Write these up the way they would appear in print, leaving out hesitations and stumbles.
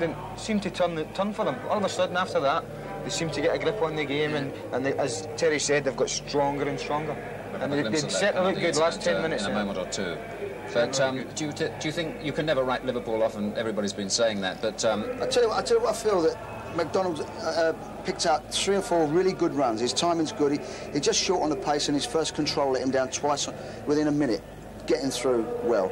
incident seemed to turn for them. All of a sudden, after that, they seemed to get a grip on the game, and they, as Terry said, they've got stronger and stronger. And they certainly looked good last 10 minutes. In a moment or two. But do you think you can never write Liverpool off, and everybody's been saying that, but... I tell you what, I feel that McDonald picked out 3 or 4 really good runs. His timing's good. He just short on the pace, and his first control let him down twice within a minute, getting through well.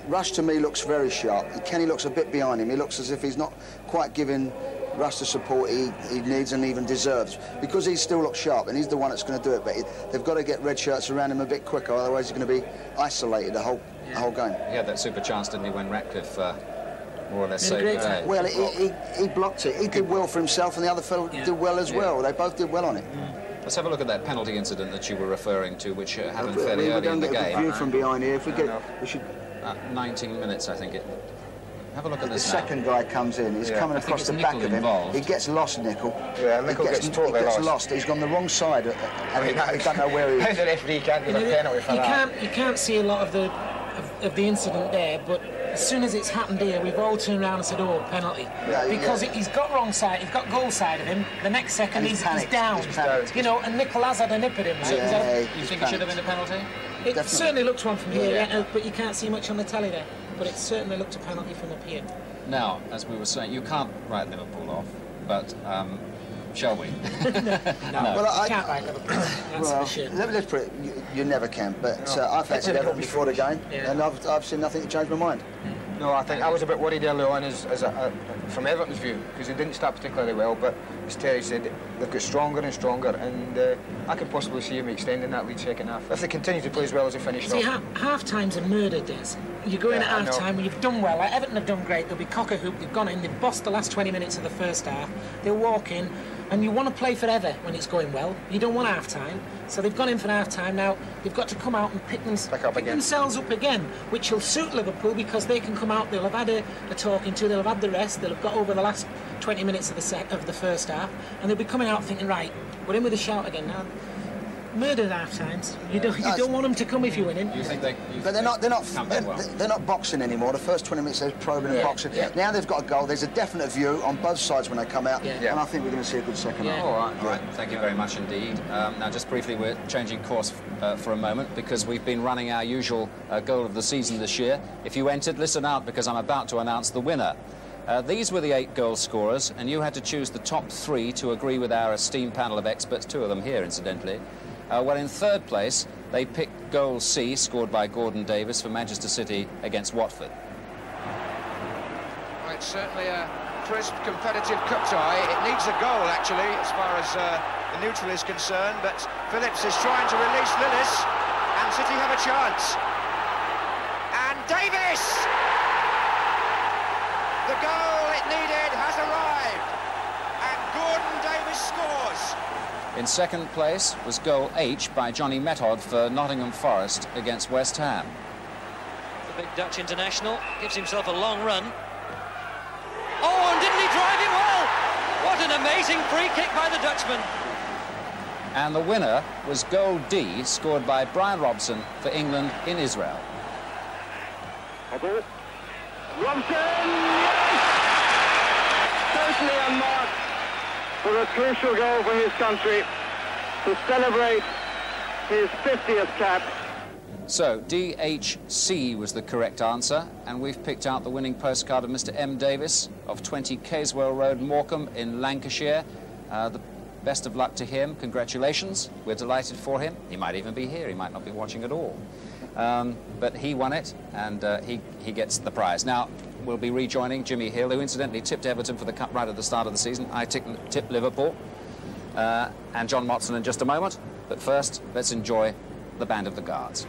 Rush to me looks very sharp. Kenny looks a bit behind him. He looks as if he's not quite giving Rush the support he needs and even deserves, because he still looks sharp, and he's the one that's going to do it. But they've got to get red shirts around him a bit quicker, otherwise he's going to be isolated the whole game. He had that super chance, didn't he, when Ratcliffe more or less saved the day? Well, he blocked it. He did well for himself, and the other fellow did well as well. They both did well on it. Let's have a look at that penalty incident that you were referring to, which happened fairly early in the game. We don't get a view from behind here. If we get, we should. 19 minutes, I think it. Have a look at this. The second guy comes in. He's coming across the back of him. He gets lost, Nicol. Yeah, Nicol gets totally lost. He's gone the wrong side, and he don't know where he is. How the referee can't give a penalty for that? You can't see a lot of the incident there, but as soon as it's happened here, we've all turned around and said, "Oh, penalty," because he's got wrong side. He's got goal side of him. The next second he's down. You know, and Nicol has had a nip at him. Right? You think it should have been a penalty? It certainly looked one from here, but you can't see much on the telly there. But it certainly looked a penalty from up here. Now, as we were saying, you can't write Liverpool off, but shall we? No. Well, I can't write Liverpool. Let's put it, you never can. But I fancied Everton before the game, and I've seen nothing to change my mind. No, I think I was a bit worried early on from Everton's view, because they didn't start particularly well, but as Terry said, they've got stronger and stronger, and I could possibly see them extending that lead second half, if they continue to play as well as they finished off. See, half-time's a murder, Des. You go in at half-time when you've done well, like Everton have done great, they'll be cock-a-hoop, they've gone in, they've bossed the last 20 minutes of the first half, they'll walk in, and you want to play forever when it's going well. You don't want half-time. So they've gone in for half-time. Now they've got to come out and pick themselves up again, which will suit Liverpool, because they can come out, they'll have had a talking to, they'll have had the rest, they'll have got over the last 20 minutes of the first half, and they'll be coming out thinking, right, we're in with a shout again now. Murdered half-times. You don't want them to come if you're winning. You think they? But they're not boxing anymore. The first 20 minutes they're probing and boxing. Now they've got a goal. There's a definite view on both sides when they come out, and I think we're going to see a good second half. All right. Thank you very much indeed. Now, just briefly, we're changing course for a moment, because we've been running our usual goal of the season this year. If you entered, listen out, because I'm about to announce the winner. These were the 8 goal scorers, and you had to choose the top 3 to agree with our esteemed panel of experts, 2 of them here, incidentally. Well, in third place, they picked goal C, scored by Gordon Davies for Manchester City against Watford. Well, it's certainly a crisp, competitive cup tie. It needs a goal, actually, as far as the neutral is concerned, but Phillips is trying to release Lillis, and City have a chance. And Davies! The goal it needed has arrived, and Gordon Davies scores. In second place was goal H by Johnny Metgod for Nottingham Forest against West Ham. The big Dutch international gives himself a long run. Oh, and didn't he drive it well? What an amazing free kick by the Dutchman. And the winner was goal D, scored by Bryan Robson for England in Israel. Robson, yes! Totally unmarked for a crucial goal for his country to celebrate his 50th cap. So, DHC was the correct answer, and we've picked out the winning postcard of Mr. M. Davies of 20 Casewell Road, Morecambe in Lancashire. The best of luck to him. Congratulations. We're delighted for him. He might even be here. He might not be watching at all. But he won it, and he gets the prize. Now, we'll be rejoining Jimmy Hill, who incidentally tipped Everton for the cup right at the start of the season. I tipped Liverpool, and John Motson in just a moment. But first, let's enjoy the Band of the Guards.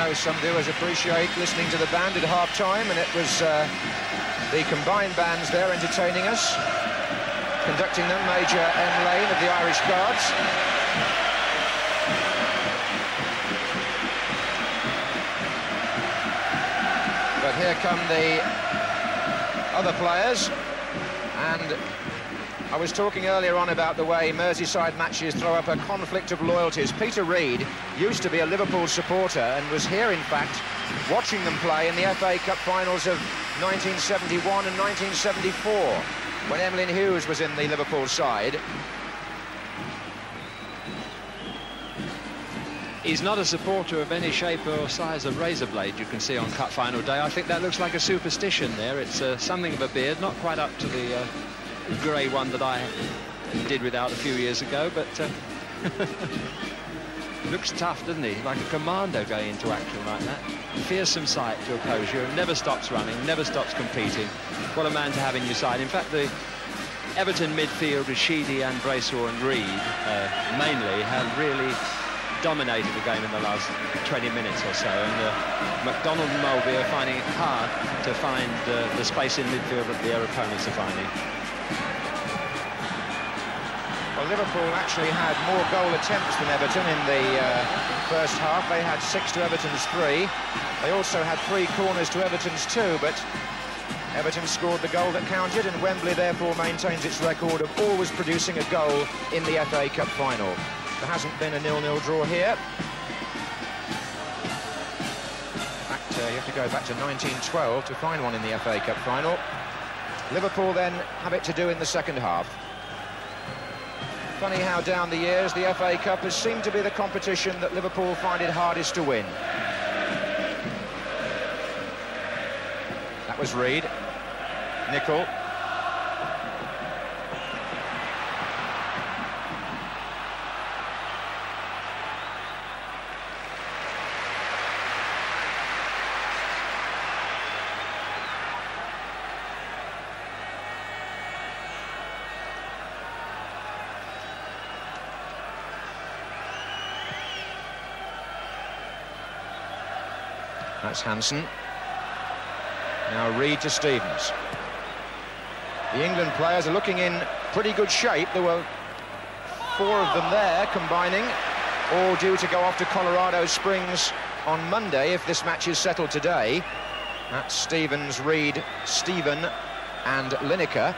know some viewers appreciate listening to the band at half-time, and it was the combined bands there entertaining us. Conducting them, Major EMLYN of the Irish Guards. But here come the other players, and I was talking earlier on about the way Merseyside matches throw up a conflict of loyalties. Peter Reid used to be a Liverpool supporter and was here, in fact, watching them play in the FA Cup finals of 1971 and 1974, when EMLYN Hughes was in the Liverpool side. He's not a supporter of any shape or size of razor blade you can see on Cup final day. I think that looks like a superstition there. It's something of a beard, not quite up to the grey one that I did without a few years ago, but looks tough, doesn't he? Like a commando going into action like that. Fearsome sight to oppose you. Never stops running, never stops competing. What a man to have in your side. In fact, the Everton midfield with Sheedy and Brayshaw and Reid mainly have really dominated the game in the last 20 minutes or so, and McDonald and Mulvey are finding it hard to find the space in midfield that their opponents are finding. Well, Liverpool actually had more goal attempts than Everton in the first half. They had 6 to Everton's 3. They also had 3 corners to Everton's 2, but Everton scored the goal that counted, and Wembley therefore maintains its record of always producing a goal in the FA Cup final. There hasn't been a 0-0 draw here. In fact, you have to go back to 1912 to find one in the FA Cup final. Liverpool then have it to do in the second half. Funny how down the years the FA Cup has seemed to be the competition that Liverpool find it hardest to win. That was Reid. Nicol. That's Hansen. Now Reid to Stevens. The England players are looking in pretty good shape. There were 4 of them there combining, all due to go off to Colorado Springs on Monday if this match is settled today. That's Stevens, Reid, Stephen and Lineker.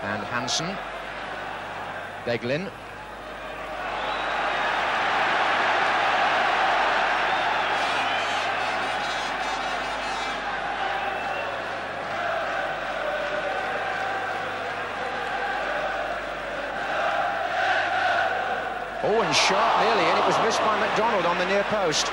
And Hansen. Beglin. Oh, and sharp nearly, and it was missed by McDonald on the near post.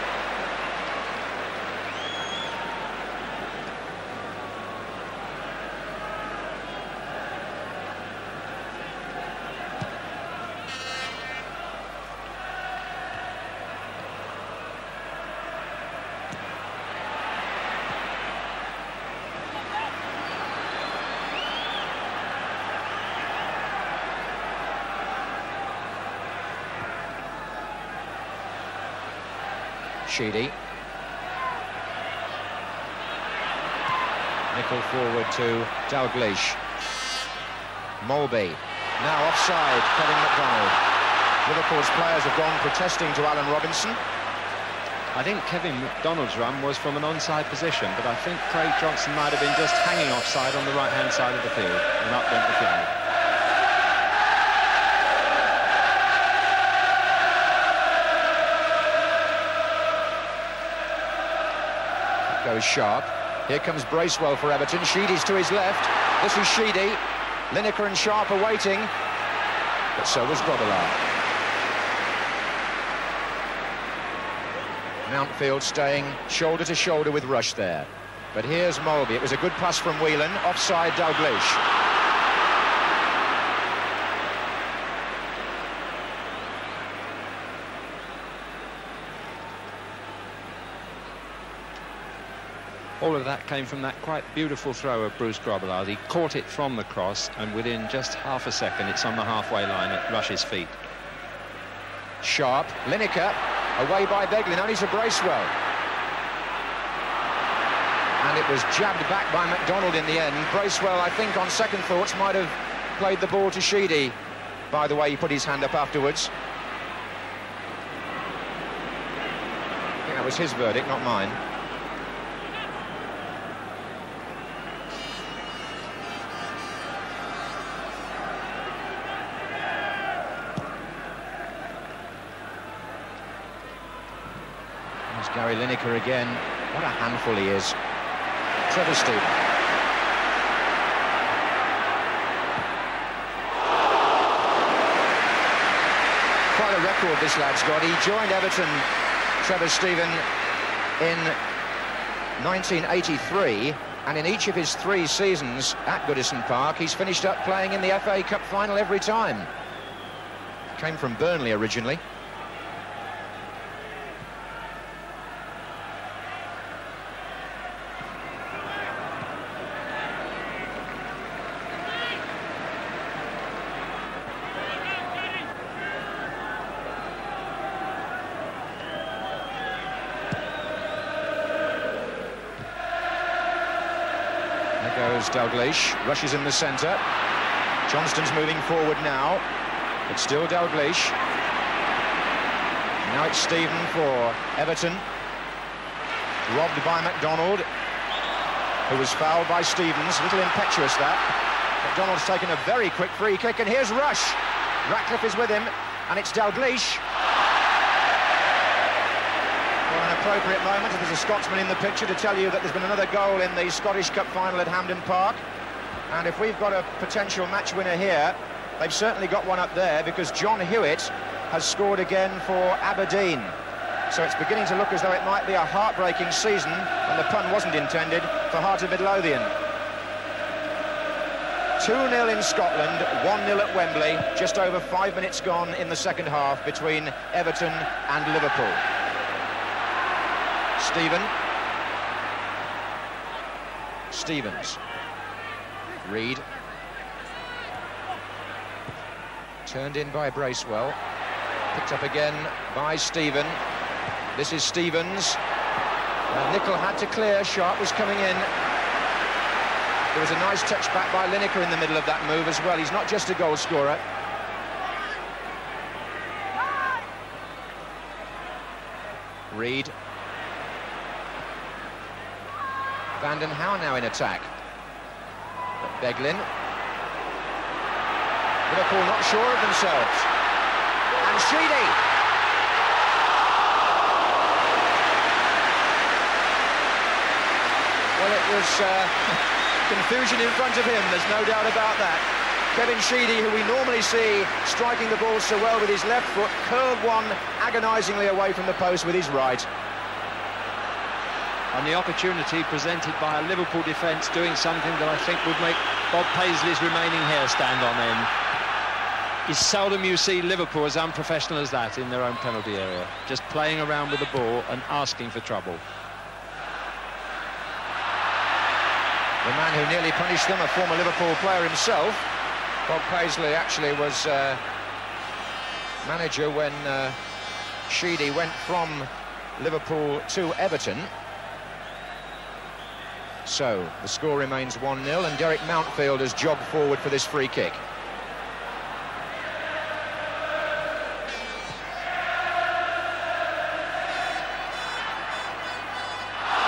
Sheedy. Nicol forward to Dalglish. Mulvey. Now offside, Kevin McDonald. Liverpool's players have gone protesting to Alan Robinson. I think Kevin McDonald's run was from an onside position, but I think Craig Johnson might have been just hanging offside on the right-hand side of the field, and up went the flag. Goes sharp. Here comes Bracewell for Everton. Sheedy's to his left. This is Sheedy. Lineker and Sharp are waiting, but so was Grobbelaar. Mountfield staying shoulder to shoulder with Rush there. But here's Mulvey. It was a good pass from Whelan. Offside Dalglish. All of that came from that quite beautiful throw of Bruce Grobbelaar. He caught it from the cross, and within just half a second, it's on the halfway line at Rush's feet. Sharp, Lineker, away by Beglin, only to Bracewell. And it was jabbed back by McDonald in the end. Bracewell, I think, on second thoughts, might have played the ball to Sheedy, by the way he put his hand up afterwards. I think that was his verdict, not mine. There's Gary Lineker again. What a handful he is. Trevor Stephen. Quite a record this lad's got. He joined Everton, Trevor Stephen, in 1983, and in each of his 3 seasons at Goodison Park, he's finished up playing in the FA Cup final every time. Came from Burnley originally. Dalglish rushes in the centre. Johnston's moving forward now. It's still Dalglish. Now it's Stephen for Everton. Robbed by McDonald, who was fouled by Stevens. A little impetuous that. McDonald's taken a very quick free kick, and here's Rush. Ratcliffe is with him, and it's Dalglish. Appropriate moment if there's a Scotsman in the picture to tell you that there's been another goal in the Scottish Cup final at Hampden Park, and if we've got a potential match winner here, they've certainly got one up there, because John Hewitt has scored again for Aberdeen. So it's beginning to look as though it might be a heartbreaking season, and the pun wasn't intended, for Heart of Midlothian. 2-0 in Scotland, 1-0 at Wembley, just over 5 minutes gone in the second half between Everton and Liverpool. Stevens. Reed. Turned in by Bracewell. Picked up again by Stephen. This is Stevens. Nicol had to clear. Sharp was coming in. There was a nice touch back by Lineker in the middle of that move as well. He's not just a goal scorer. Reed. Vanden Hauwe now in attack. But Beglin. Liverpool not sure of themselves. And Sheedy. Well, it was confusion in front of him, there's no doubt about that. Kevin Sheedy, who we normally see striking the ball so well with his left foot, curled one agonisingly away from the post with his right. And the opportunity presented by a Liverpool defence doing something that I think would make Bob Paisley's remaining hair stand on end. It's seldom you see Liverpool as unprofessional as that in their own penalty area, just playing around with the ball and asking for trouble. The man who nearly punished them, a former Liverpool player himself. Bob Paisley actually was manager when Sheedy went from Liverpool to Everton. So the score remains 1-0, and Derek Mountfield has jogged forward for this free kick.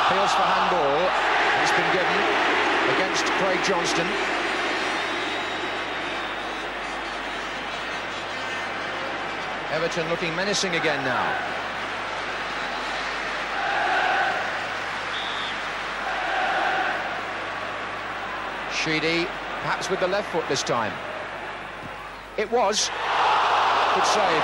Appeals for handball. It's been given against Craig Johnston. Everton looking menacing again now. Sheedy, perhaps with the left foot this time. It was. Good save.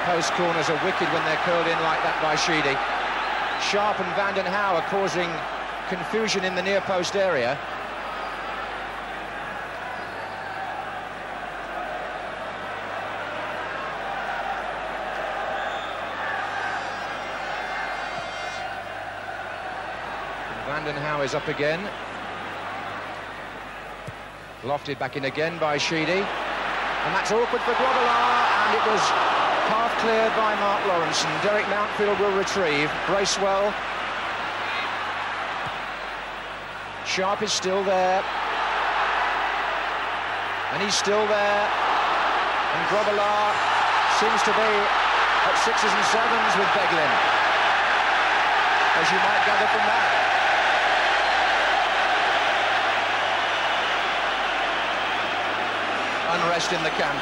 Post corners are wicked when they're curled in like that by Sheedy. Sharp and Vanden Hauwe are causing confusion in the near post area. Brandon Howe is up again. Lofted back in again by Sheedy. And that's awkward for Grobbelaar, and it was half cleared by Mark Lawrenson. Derek Mountfield will retrieve. Bracewell. Sharp is still there. And he's still there. And Grobbelaar seems to be at 6s and 7s with Beglin, as you might gather from that. Unrest in the camp.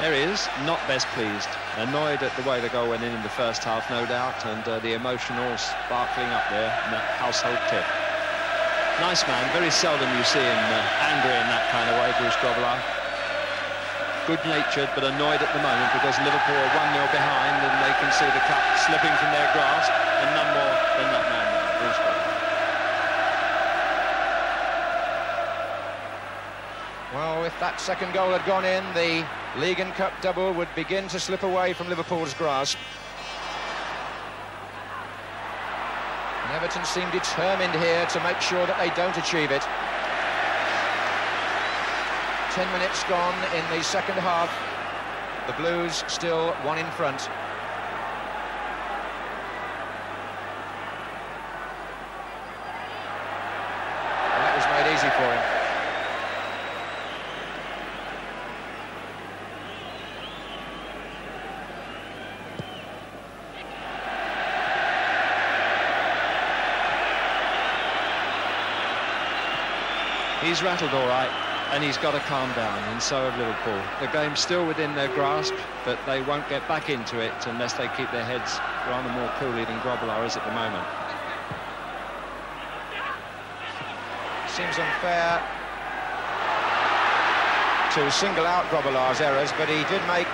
There he is, not best pleased. Annoyed at the way the goal went in the first half, no doubt, and the emotion all sparkling up there in that household tip. Nice man, very seldom you see him angry in that kind of way, Bruce Grobbelaar. Good-natured, but annoyed at the moment because Liverpool are 1-0 behind and they can see the cup slipping from their grasp, and none more than that man, Bruce Grobbelaar. Well, if that second goal had gone in, the League and Cup double would begin to slip away from Liverpool's grasp. And Everton seem determined here to make sure that they don't achieve it. 10 minutes gone in the second half. The Blues still 1 in front. And that was made easy for him. He's rattled all right, and he's got to calm down, and so have Liverpool. The game's still within their grasp, but they won't get back into it unless they keep their heads rather more coolly than Grobbelaar is at the moment. Seems unfair to single out Grobbelaar's errors, but he did make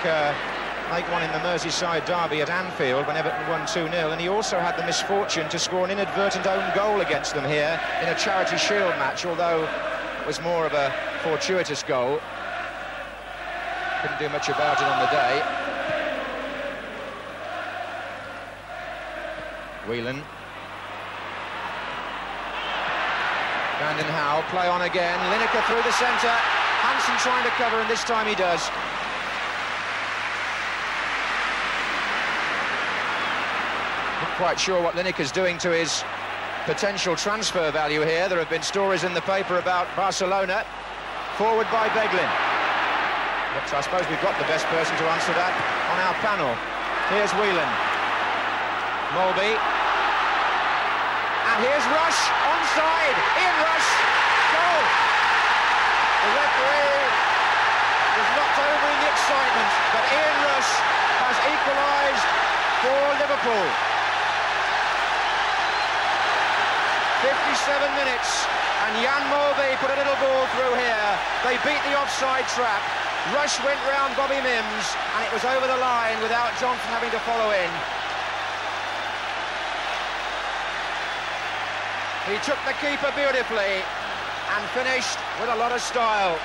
one in the Merseyside derby at Anfield when Everton won 2-0, and he also had the misfortune to score an inadvertent own goal against them here in a Charity Shield match, although it was more of a fortuitous goal. Couldn't do much about it on the day. Whelan. Brandon Howe, play on again. Lineker through the centre. Hansen trying to cover, and this time he does. Not quite sure what Lineker's doing to his potential transfer value here. There have been stories in the paper about Barcelona. Forward by Beglin. But I suppose we've got the best person to answer that on our panel. Here's Whelan. Molby. And here's Rush, onside. Ian Rush, goal. The referee was knocked over in the excitement, but Ian Rush has equalised for Liverpool. 57 minutes, and Jan Molby put a little ball through here. They beat the offside trap. Rush went round Bobby Mims, and it was over the line without Johnson having to follow in. He took the keeper beautifully and finished with a lot of style.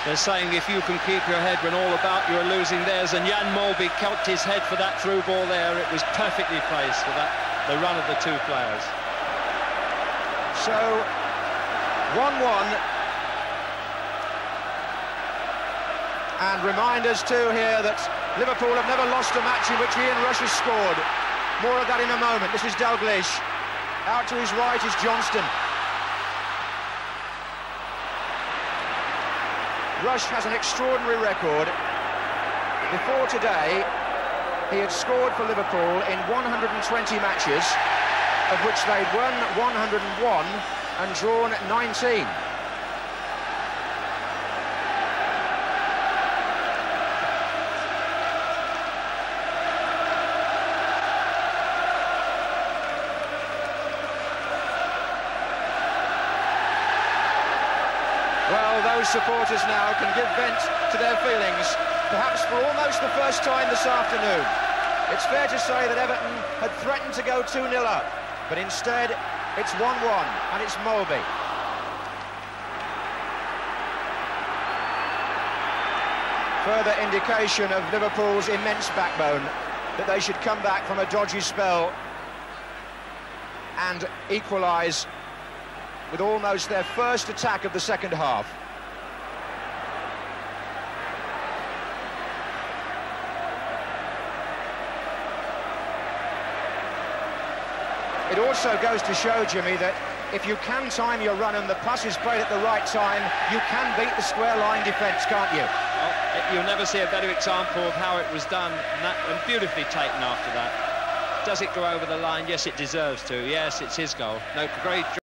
They're saying if you can keep your head when all about you are losing theirs, and Jan Molby kept his head for that through ball there. It was perfectly placed for that, the run of the two players. So, 1-1. And reminders too here that Liverpool have never lost a match in which Ian Rush has scored. More of that in a moment. This is Dalglish. Out to his right is Johnston. Rush has an extraordinary record. Before today, he had scored for Liverpool in 120 matches, of which they'd won 101 and drawn 19. Well, those supporters now can give vent to their feelings, perhaps for almost the first time this afternoon. It's fair to say that Everton had threatened to go 2-0 up, but instead it's 1-1, and it's Molby. Further indication of Liverpool's immense backbone, that they should come back from a dodgy spell and equalise with almost their first attack of the second half. It also goes to show, Jimmy, that if you can time your run and the pass is played at the right time, you can beat the square line defence, can't you? Well, you'll never see a better example of how it was done, and beautifully taken after that. Does it go over the line? Yes, it deserves to. Yes, it's his goal. No, great.